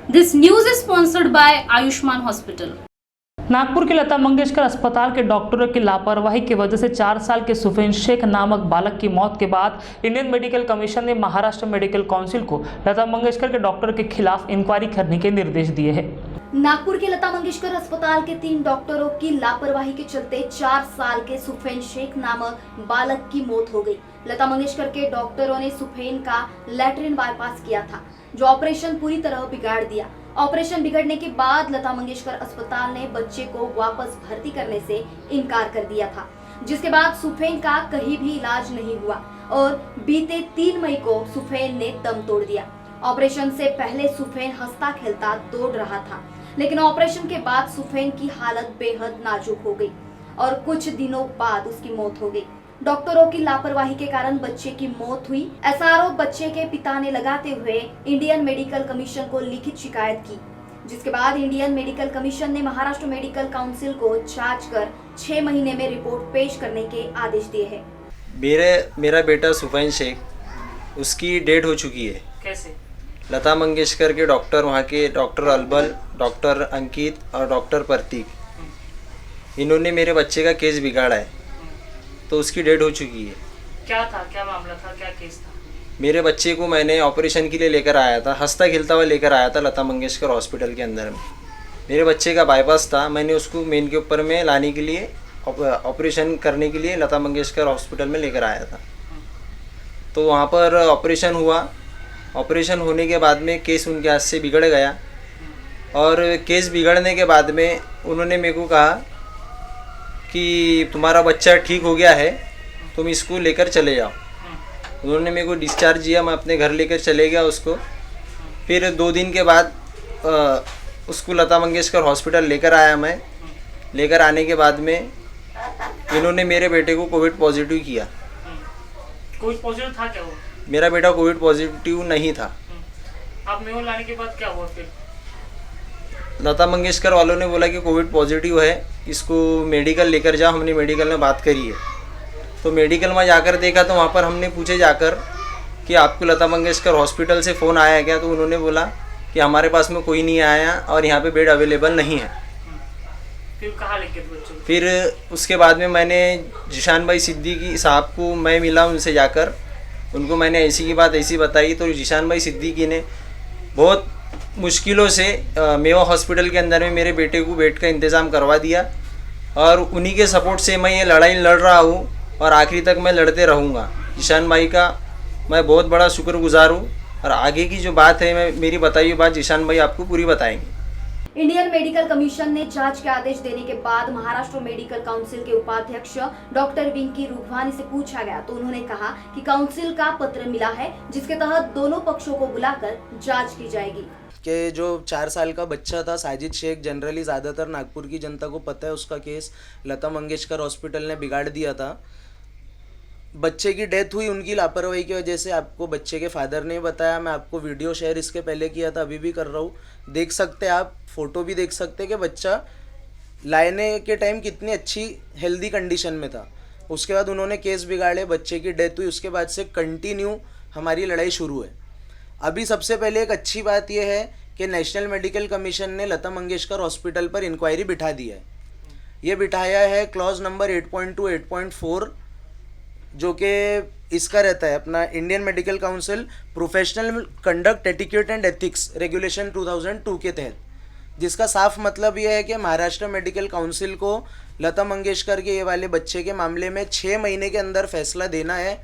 This news is sponsored by Ayushman Hospital. Nagpur के लता मंगेशकर अस्पताल के डॉक्टरों की लापरवाही की वजह से 4 साल के सुफेन शेख नामक बालक की मौत के बाद इंडियन मेडिकल कमीशन ने महाराष्ट्र मेडिकल काउंसिल को लता मंगेशकर के डॉक्टर के खिलाफ इंक्वायरी करने के निर्देश दिए हैं। नागपुर के लता मंगेशकर अस्पताल के 3 डॉक्टरों की लापरवाही के चलते 4 साल के सुफेन शेख नामक बालक की मौत हो गई। लता मंगेशकर के डॉक्टरों ने सुफेन का लैट्रिन बाईपास किया था, जो ऑपरेशन पूरी तरह बिगाड़ दिया। ऑपरेशन बिगड़ने के बाद लता मंगेशकर अस्पताल ने बच्चे को वापस भर्ती करने से इनकार कर दिया था, जिसके बाद सुफेन का कहीं भी इलाज नहीं हुआ और बीते 3 मई को सुफेन ने दम तोड़ दिया। ऑपरेशन से पहले सुफेन हंसता खेलता दौड़ रहा था, लेकिन ऑपरेशन के बाद सुफेन की हालत बेहद नाजुक हो गई और कुछ दिनों बाद उसकी मौत हो गई। डॉक्टरों की लापरवाही के कारण बच्चे की मौत हुई। ऐसा आरोप बच्चे के पिता ने लगाते हुए इंडियन मेडिकल कमीशन को लिखित शिकायत की, जिसके बाद इंडियन मेडिकल कमीशन ने महाराष्ट्र मेडिकल काउंसिल को जांच कर 6 महीने में रिपोर्ट पेश करने के आदेश दिए हैं। मेरा बेटा सुफैन शेख, उसकी डेथ हो चुकी है। कैसे? लता मंगेशकर के डॉक्टर, वहाँ के डॉक्टर अलबल, डॉक्टर अंकित और डॉक्टर प्रतीक, इन्होंने मेरे बच्चे का केस बिगाड़ा है, तो उसकी डेथ हो चुकी है। क्या था, क्या मामला था, क्या केस था? मेरे बच्चे को मैंने ऑपरेशन के लिए लेकर आया था, हंसता खेलता हुआ लेकर आया था लता मंगेशकर हॉस्पिटल के अंदर में। मेरे बच्चे का बाईपास था, मैंने उसको मेन के ऊपर में लाने के लिए, ऑपरेशन करने के लिए लता मंगेशकर हॉस्पिटल में लेकर आया था। तो वहाँ पर ऑपरेशन हुआ। ऑपरेशन होने के बाद में केस उनके हाथ से बिगड़ गया और केस बिगड़ने के बाद में उन्होंने मेरे को कहा कि तुम्हारा बच्चा ठीक हो गया है, तुम इसको लेकर चले जाओ। उन्होंने मेरे को डिस्चार्ज किया, मैं अपने घर लेकर चले गया उसको। फिर 2 दिन के बाद उसको लता मंगेशकर हॉस्पिटल लेकर आया मैं। लेकर आने के बाद में इन्होंने मेरे बेटे को कोविड पॉजिटिव किया। कोविड पॉजिटिव था क्या वो? मेरा बेटा कोविड पॉजिटिव नहीं था। आप मेरे को लाने के बाद क्या हुआ फिर? लता मंगेशकर वालों ने बोला कि कोविड पॉजिटिव है, इसको मेडिकल लेकर जाओ। हमने मेडिकल में बात करी है, तो मेडिकल में जाकर देखा तो वहाँ पर हमने पूछे जाकर कि आपको लता मंगेशकर हॉस्पिटल से फ़ोन आया क्या, तो उन्होंने बोला कि हमारे पास में कोई नहीं आया और यहाँ पे बेड अवेलेबल नहीं है। फिर कहाँ लेके गए बच्चों को? फिर उसके बाद में मैंने जिशान भाई सिद्दीकी साहब को मैं मिला, उनसे जाकर उनको मैंने ऐसी की बात ऐसी बताई। तो जिशान भाई सिद्दीकी ने बहुत मुश्किलों से मेवा हॉस्पिटल के अंदर में मेरे बेटे को बेड का इंतज़ाम करवा दिया और उन्हीं के सपोर्ट से मैं ये लड़ाई लड़ रहा हूँ और आखिरी तक मैं लड़ते रहूँगा। जिशान भाई का मैं बहुत बड़ा शुक्रगुजार हूँ और आगे की जो बात है, मैं मेरी बताई हुई बात जिशान भाई आपको पूरी बताएंगे। इंडियन मेडिकल कमीशन ने जांच के आदेश देने के बाद महाराष्ट्र मेडिकल काउंसिल के उपाध्यक्ष डॉक्टर विंकी रुघवानी से पूछा गया, तो उन्होंने कहा कि काउंसिल का पत्र मिला है, जिसके तहत दोनों पक्षों को बुलाकर जांच की जाएगी। कि जो 4 साल का बच्चा था साजिद शेख, जनरली ज़्यादातर नागपुर की जनता को पता है, उसका केस लता मंगेशकर हॉस्पिटल ने बिगाड़ दिया था। बच्चे की डेथ हुई उनकी लापरवाही की वजह से। आपको बच्चे के फादर ने बताया, मैं आपको वीडियो शेयर इसके पहले किया था, अभी भी कर रहा हूँ, देख सकते हैं आप, फ़ोटो भी देख सकते हैं कि बच्चा लाने के टाइम कितनी अच्छी हेल्दी कंडीशन में था। उसके बाद उन्होंने केस बिगाड़े, बच्चे की डेथ हुई, उसके बाद से कंटिन्यू हमारी लड़ाई शुरू है। अभी सबसे पहले एक अच्छी बात यह है कि नेशनल मेडिकल कमीशन ने लता मंगेशकर हॉस्पिटल पर इंक्वायरी बिठा दी है। ये बिठाया है क्लॉज नंबर 8.2 8.4, जो कि इसका रहता है अपना Indian medical council professional conduct etiquette and ethics regulation 2002 के तहत, जिसका साफ मतलब यह है कि महाराष्ट्र मेडिकल काउंसिल को लता मंगेशकर के ये वाले बच्चे के मामले में 6 महीने के अंदर फैसला देना है।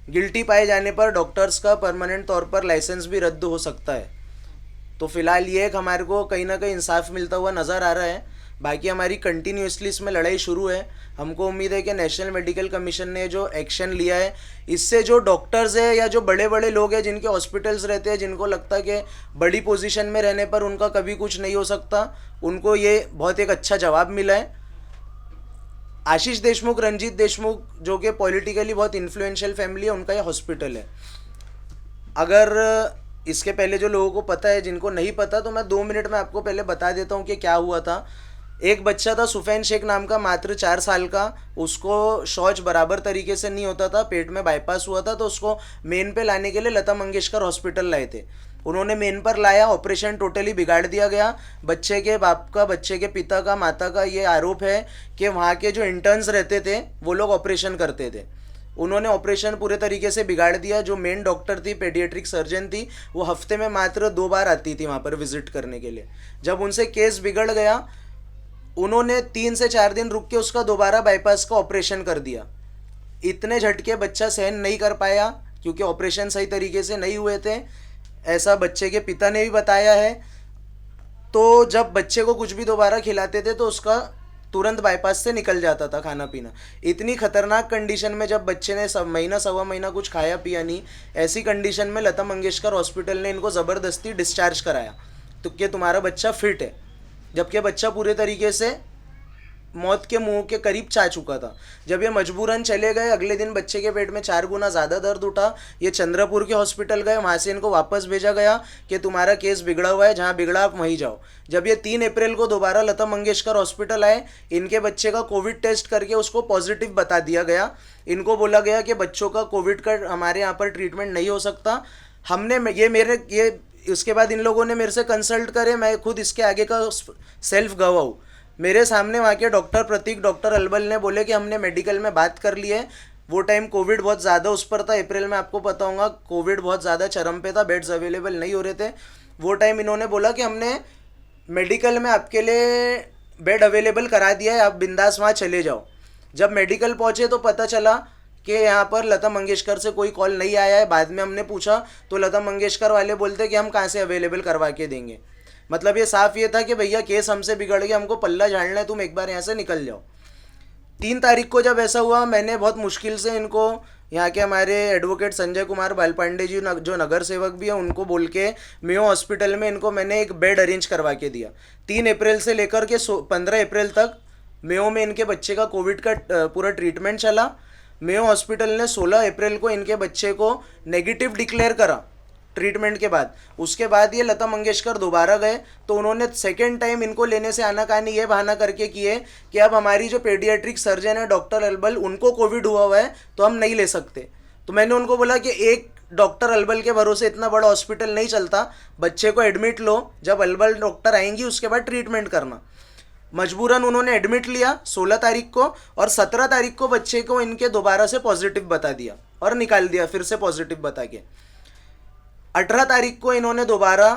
गिल्टी पाए जाने पर डॉक्टर्स का परमानेंट तौर पर लाइसेंस भी रद्द हो सकता है। तो फिलहाल ये एक हमारे को कहीं ना कहीं इंसाफ मिलता हुआ नज़र आ रहा है। बाकी हमारी कंटिन्यूसली इसमें लड़ाई शुरू है। हमको उम्मीद है कि नेशनल मेडिकल कमीशन ने जो एक्शन लिया है, इससे जो डॉक्टर्स है या जो बड़े बड़े लोग हैं जिनके हॉस्पिटल्स रहते हैं, जिनको लगता है कि बड़ी पोजीशन में रहने पर उनका कभी कुछ नहीं हो सकता, उनको ये बहुत एक अच्छा जवाब मिला है। आशीष देशमुख, रंजीत देशमुख, जो कि पॉलिटिकली बहुत इन्फ्लुएंशियल फैमिली है, उनका ये हॉस्पिटल है। अगर इसके पहले जो लोगों को पता है, जिनको नहीं पता, तो मैं 2 मिनट में आपको पहले बता देता हूँ कि क्या हुआ था। एक बच्चा था सुफैन शेख नाम का, मात्र 4 साल का। उसको शौच बराबर तरीके से नहीं होता था, पेट में बाईपास हुआ था, तो उसको मेन पे लाने के लिए लता मंगेशकर हॉस्पिटल लाए थे। उन्होंने मेन पर लाया, ऑपरेशन टोटली बिगाड़ दिया गया। बच्चे के बाप का, बच्चे के पिता का, माता का ये आरोप है कि वहाँ के जो इंटर्न्स रहते थे वो लोग ऑपरेशन करते थे। उन्होंने ऑपरेशन पूरे तरीके से बिगाड़ दिया। जो मेन डॉक्टर थी, पेडियाट्रिक सर्जन थी, वो हफ्ते में मात्र 2 बार आती थी वहाँ पर विजिट करने के लिए। जब उनसे केस बिगड़ गया, उन्होंने 3 से 4 दिन रुक के उसका दोबारा बाईपास का ऑपरेशन कर दिया। इतने झटके बच्चा सहन नहीं कर पाया क्योंकि ऑपरेशन सही तरीके से नहीं हुए थे, ऐसा बच्चे के पिता ने भी बताया है। तो जब बच्चे को कुछ भी दोबारा खिलाते थे तो उसका तुरंत बाईपास से निकल जाता था खाना पीना। इतनी खतरनाक कंडीशन में जब बच्चे ने महीना सवा महीना कुछ खाया पिया नहीं, ऐसी कंडीशन में लता मंगेशकर हॉस्पिटल ने इनको ज़बरदस्ती डिस्चार्ज कराया तो कि तुम्हारा बच्चा फिट है, जबकि बच्चा पूरे तरीके से मौत के मुंह के करीब जा चुका था। जब ये मजबूरन चले गए, अगले दिन बच्चे के पेट में 4 गुना ज़्यादा दर्द उठा। ये चंद्रपुर के हॉस्पिटल गए, वहाँ से इनको वापस भेजा गया कि तुम्हारा केस बिगड़ा हुआ है, जहाँ बिगड़ा आप वहीं जाओ। जब ये 3 अप्रैल को दोबारा लता मंगेशकर हॉस्पिटल आए, इनके बच्चे का कोविड टेस्ट करके उसको पॉजिटिव बता दिया गया। इनको बोला गया कि बच्चों का कोविड का हमारे यहाँ पर ट्रीटमेंट नहीं हो सकता। उसके बाद इन लोगों ने मेरे से कंसल्ट करे, मैं खुद इसके आगे का सेल्फ गवाह हूँ। मेरे सामने वहाँ के डॉक्टर प्रतीक, डॉक्टर अलबल ने बोले कि हमने मेडिकल में बात कर ली है। वो टाइम कोविड बहुत ज़्यादा उस पर था, अप्रैल में आपको पता होगा कोविड बहुत ज़्यादा चरम पे था, बेड्स अवेलेबल नहीं हो रहे थे। वो टाइम इन्होंने बोला कि हमने मेडिकल में आपके लिए बेड अवेलेबल करा दिया है, आप बिंदास वहाँ चले जाओ। जब मेडिकल पहुँचे तो पता चला कि यहाँ पर लता मंगेशकर से कोई कॉल नहीं आया है। बाद में हमने पूछा तो लता मंगेशकर वाले बोलते कि हम कहाँ से अवेलेबल करवा के देंगे। मतलब ये साफ ये था कि भैया केस हमसे बिगड़ गया, हमको पल्ला झाड़ना है, तुम एक बार यहाँ से निकल जाओ। 3 तारीख को जब ऐसा हुआ, मैंने बहुत मुश्किल से इनको, यहाँ के हमारे एडवोकेट संजय कुमार बालपांडे जी जो नगर सेवक भी हैं, उनको बोल के मेयो हॉस्पिटल में इनको मैंने एक बेड अरेंज करवा के दिया। 3 अप्रैल से लेकर के 15 अप्रैल तक मेयो में इनके बच्चे का कोविड का पूरा ट्रीटमेंट चला। मेयो हॉस्पिटल ने 16 अप्रैल को इनके बच्चे को नेगेटिव डिक्लेयर करा ट्रीटमेंट के बाद। उसके बाद ये लता मंगेशकर दोबारा गए तो उन्होंने सेकेंड टाइम इनको लेने से आनाकानी ये बहाना करके किए कि अब हमारी जो पेडियाट्रिक सर्जन है डॉक्टर अलबल, उनको कोविड हुआ है तो हम नहीं ले सकते। तो मैंने उनको बोला कि एक डॉक्टर अलबल के भरोसे इतना बड़ा हॉस्पिटल नहीं चलता, बच्चे को एडमिट लो, जब अलबल डॉक्टर आएंगी उसके बाद ट्रीटमेंट करना। मजबूरन उन्होंने एडमिट लिया 16 तारीख को, और 17 तारीख को बच्चे को इनके दोबारा से पॉजिटिव बता दिया और निकाल दिया फिर से पॉजिटिव बता के। 18 तारीख को इन्होंने दोबारा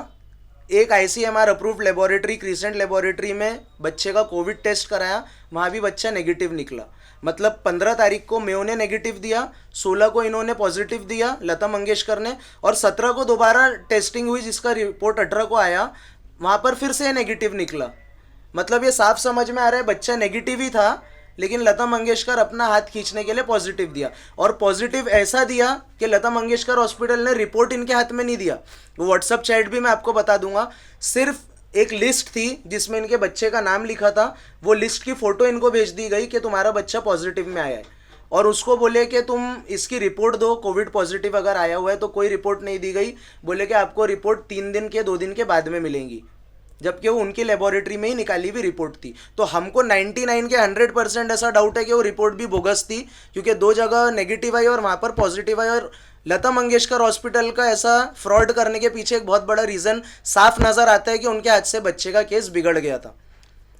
एक ICMR approved laboratory, crescent laboratory में बच्चे का कोविड टेस्ट कराया, वहाँ भी बच्चा नेगेटिव निकला। मतलब 15 तारीख को मेयो ने नेगेटिव दिया, 16 को इन्होंने पॉजिटिव दिया लता मंगेशकर ने, और 17 को दोबारा टेस्टिंग हुई जिसका रिपोर्ट 18 को आया, वहाँ पर फिर से नेगेटिव निकला। मतलब ये साफ समझ में आ रहा है बच्चा नेगेटिव ही था, लेकिन लता मंगेशकर अपना हाथ खींचने के लिए पॉजिटिव दिया। और पॉजिटिव ऐसा दिया कि लता मंगेशकर हॉस्पिटल ने रिपोर्ट इनके हाथ में नहीं दिया। वो व्हाट्सअप चैट भी मैं आपको बता दूंगा, सिर्फ एक लिस्ट थी जिसमें इनके बच्चे का नाम लिखा था, वो लिस्ट की फ़ोटो इनको भेज दी गई कि तुम्हारा बच्चा पॉजिटिव में आया है, और उसको बोले कि तुम इसकी रिपोर्ट दो, कोविड पॉजिटिव अगर आया हुआ है। तो कोई रिपोर्ट नहीं दी गई, बोले कि आपको रिपोर्ट 3 दिन के 2 दिन के बाद में मिलेंगी, जबकि वो उनकी लेबोरेटरी में ही निकाली हुई रिपोर्ट थी। तो हमको 99 के 100% ऐसा डाउट है कि वो रिपोर्ट भी बोगस थी, क्योंकि 2 जगह नेगेटिव आई और वहाँ पर पॉजिटिव आई। और लता मंगेशकर हॉस्पिटल का ऐसा फ्रॉड करने के पीछे एक बहुत बड़ा रीज़न साफ नज़र आता है कि उनके हाथ से बच्चे का केस बिगड़ गया था।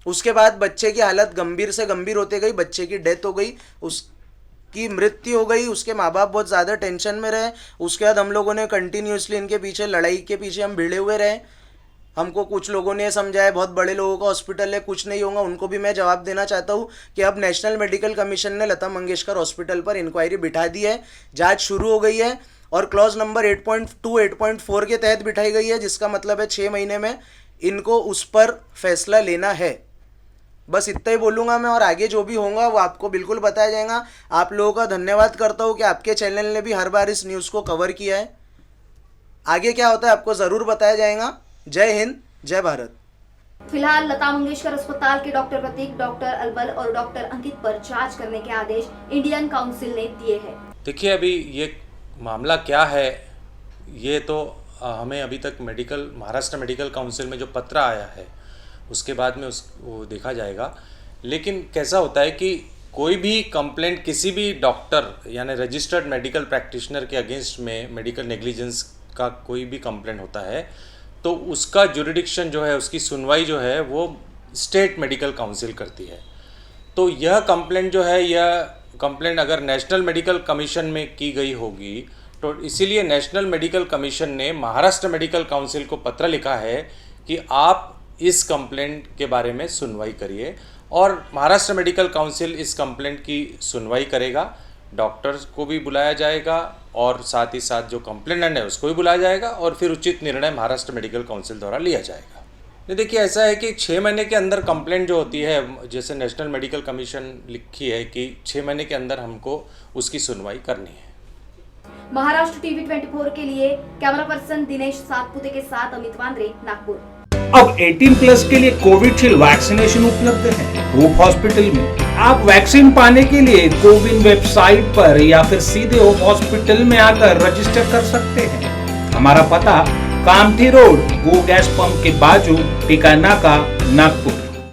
उसके बाद बच्चे की हालत गंभीर से गंभीर होते गई, बच्चे की डेथ हो गई, उसकी मृत्यु हो गई। उसके माँ बाप बहुत ज़्यादा टेंशन में रहे। उसके बाद हम लोगों ने कंटिन्यूसली इनके पीछे, लड़ाई के पीछे हम भिड़े हुए रहे। हमको कुछ लोगों ने समझाया बहुत बड़े लोगों का हॉस्पिटल है, कुछ नहीं होगा। उनको भी मैं जवाब देना चाहता हूँ कि अब नेशनल मेडिकल कमीशन ने लता मंगेशकर हॉस्पिटल पर इंक्वायरी बिठा दी है, जांच शुरू हो गई है, और क्लॉज नंबर 8.2 8.4 के तहत बिठाई गई है, जिसका मतलब है 6 महीने में इनको उस पर फैसला लेना है। बस इतना ही बोलूँगा मैं, और आगे जो भी होगा वो आपको बिल्कुल बताया जाएगा। आप लोगों का धन्यवाद करता हूँ कि आपके चैनल ने भी हर बार इस न्यूज़ को कवर किया है। आगे क्या होता है आपको ज़रूर बताया जाएगा। जय हिंद, जय भारत। फिलहाल लता मंगेशकर अस्पताल के डॉक्टर प्रतीक, डॉक्टर अलबल और डॉक्टर अंकित पर जांच करने के आदेश इंडियन काउंसिल ने दिए हैं। देखिए, अभी ये मामला क्या है ये तो हमें अभी तक महाराष्ट्र मेडिकल काउंसिल में जो पत्र आया है उसके बाद में वो देखा जाएगा। लेकिन कैसा होता है कि कोई भी कंप्लेंट किसी भी डॉक्टर यानी रजिस्टर्ड मेडिकल प्रैक्टिशनर के अगेंस्ट में मेडिकल नेग्लिजेंस का कोई भी कंप्लेंट होता है तो उसका जुरिडिक्शन जो है, उसकी सुनवाई जो है वो स्टेट मेडिकल काउंसिल करती है। तो यह कंप्लेंट जो है, यह कंप्लेंट अगर नेशनल मेडिकल कमीशन में की गई होगी तो इसीलिए नेशनल मेडिकल कमीशन ने महाराष्ट्र मेडिकल काउंसिल को पत्र लिखा है कि आप इस कंप्लेंट के बारे में सुनवाई करिए, और महाराष्ट्र मेडिकल काउंसिल इस कंप्लेंट की सुनवाई करेगा। डॉक्टर्स को भी बुलाया जाएगा और साथ ही साथ जो कंप्लेनेंट है उसको भी बुलाया जाएगा और फिर उचित निर्णय महाराष्ट्र मेडिकल काउंसिल द्वारा लिया जाएगा। ये देखिए, ऐसा है कि 6 महीने के अंदर कंप्लेंट जो होती है, जैसे नेशनल मेडिकल कमीशन लिखी है कि 6 महीने के अंदर हमको उसकी सुनवाई करनी है। महाराष्ट्र टीवी 24 के लिए कैमरा पर्सन दिनेश सातपुते के साथ अमित वांद्रे, नागपुर। अब 18+ के लिए कोविशील्ड वैक्सीनेशन उपलब्ध है होप हॉस्पिटल में। आप वैक्सीन पाने के लिए कोविन वेबसाइट पर या फिर सीधे होप हॉस्पिटल में आकर रजिस्टर कर सकते हैं। हमारा पता कामठी रोड, गो गैस पंप के बाजू, टीका नाका, नागपुर।